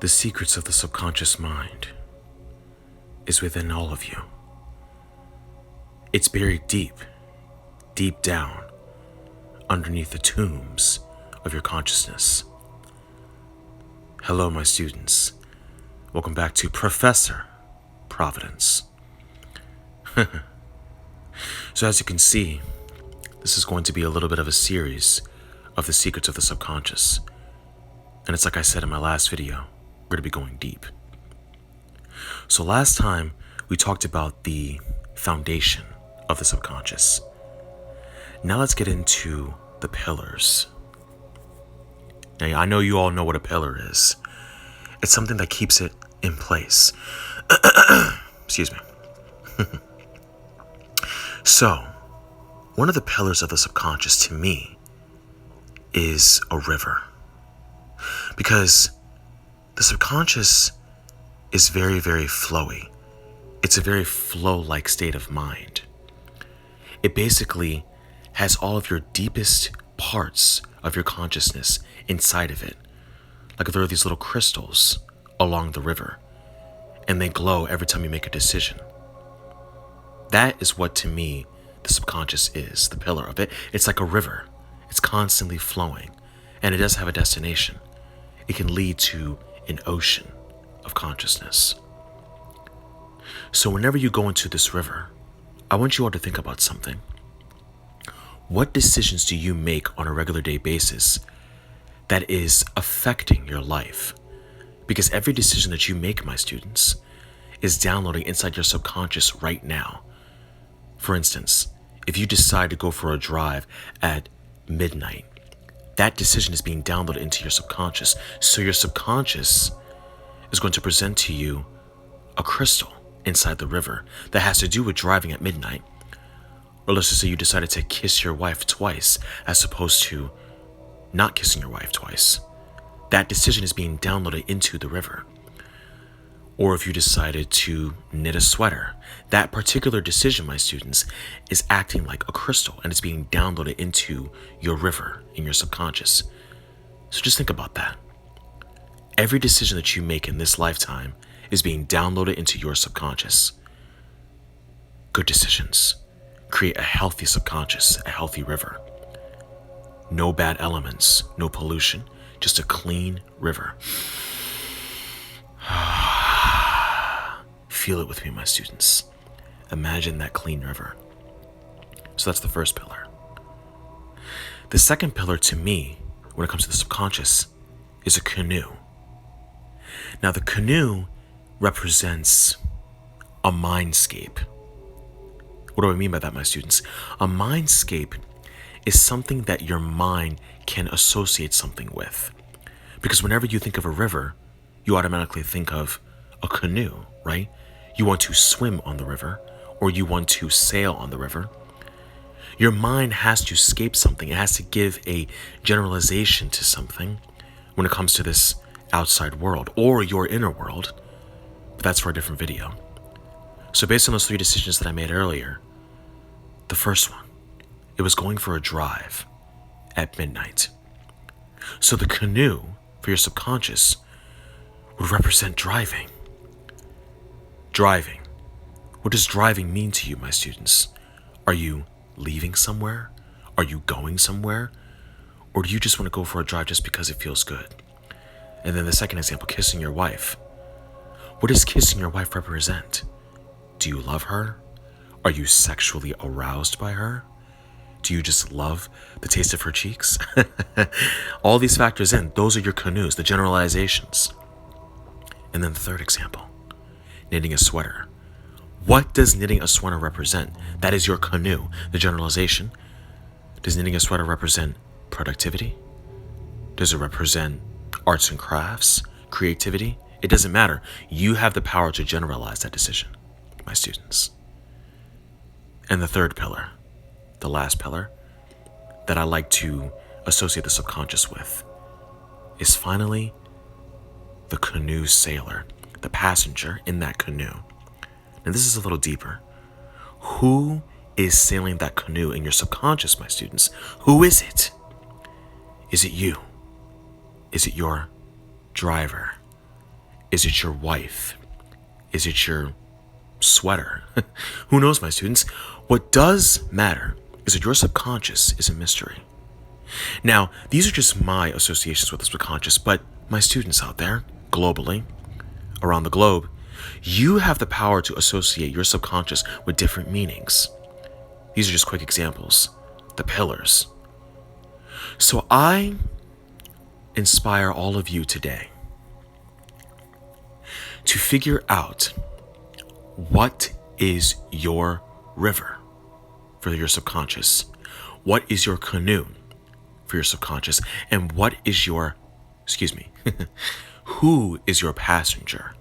The secrets of the subconscious mind is within all of you. It's buried deep, deep down, underneath the tombs of your consciousness. Hello, my students. Welcome back to Professor Providence. So as you can see, this is going to be a little bit of a series of the secrets of the subconscious. And it's like I said in my last video, we're going to be going deep. So last time we talked about the foundation of the subconscious. Now let's get into the pillars. Now I know you all know what a pillar is. It's something that keeps it in place. Excuse me. So, one of the pillars of the subconscious to me is a river. Because the subconscious is very, very flowy. It's a very flow-like state of mind. It basically has all of your deepest parts of your consciousness inside of it. Like there are these little crystals along the river, and they glow every time you make a decision. That is what, to me, the subconscious is, the pillar of it. It's like a river. It's constantly flowing, and it does have a destination. It can lead to an ocean of consciousness. So whenever you go into this river, I want you all to think about something. What decisions do you make on a regular day basis that is affecting your life? Because every decision that you make, my students, is downloading inside your subconscious right now. For instance, if you decide to go for a drive at midnight, that decision is being downloaded into your subconscious. So your subconscious is going to present to you a crystal inside the river that has to do with driving at midnight. Or let's just say you decided to kiss your wife twice as opposed to not kissing your wife twice. That decision is being downloaded into the river. Or if you decided to knit a sweater, that particular decision, my students, is acting like a crystal and it's being downloaded into your river in your subconscious. So just think about that. Every decision that you make in this lifetime is being downloaded into your subconscious. Good decisions create a healthy subconscious, a healthy river. No bad elements, no pollution, just a clean river. Feel it with me, my students. Imagine that clean river. So that's the first pillar. The second pillar to me, when it comes to the subconscious, is a canoe. Now the canoe represents a mindscape. What do I mean by that, my students? A mindscape is something that your mind can associate something with. Because whenever you think of a river, you automatically think of a canoe, right? You want to swim on the river, or you want to sail on the river. Your mind has to escape something. It has to give a generalization to something when it comes to this outside world or your inner world. But that's for a different video. So based on those three decisions that I made earlier, the first one, it was going for a drive at midnight. So the canoe for your subconscious would represent driving. Driving. What does driving mean to you, my students? Are you leaving somewhere? Are you going somewhere? Or do you just want to go for a drive just because it feels good? And then the second example, kissing your wife. What does kissing your wife represent? Do you love her? Are you sexually aroused by her? Do you just love the taste of her cheeks? All these factors in, those are your canoes, the generalizations. And then the third example, knitting a sweater. What does knitting a sweater represent? That is your canoe, the generalization. Does knitting a sweater represent productivity? Does it represent arts and crafts, creativity? It doesn't matter. You have the power to generalize that decision, my students. And the third pillar, the last pillar that I like to associate the subconscious with, is finally the canoe sailor, the passenger in that canoe. And this is a little deeper. Who is sailing that canoe in your subconscious, my students? Who is it? Is it you? Is it your driver? Is it your wife? Is it your sweater? Who knows, my students? What does matter is that your subconscious is a mystery. Now, these are just my associations with the subconscious, but my students out there, globally, around the globe, you have the power to associate your subconscious with different meanings. These are just quick examples. The pillars. So I inspire all of you today to figure out what is your river for your subconscious, what is your canoe for your subconscious, and what is your, who is your passenger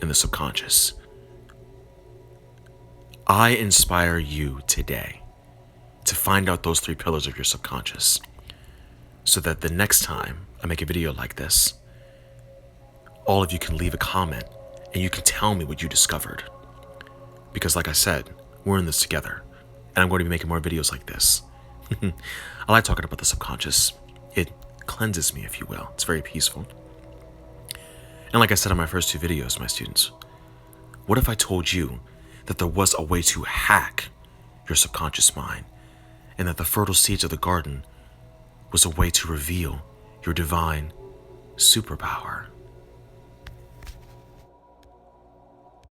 in the subconscious. I inspire you today to find out those 3 pillars of your subconscious so that the next time I make a video like this, all of you can leave a comment and you can tell me what you discovered. Because like I said, we're in this together, and I'm going to be making more videos like this. I like talking about the subconscious. It cleanses me, if you will. It's very peaceful. And like I said in my first 2 videos, my students, what if I told you that there was a way to hack your subconscious mind, and that the fertile seeds of the garden was a way to reveal your divine superpower?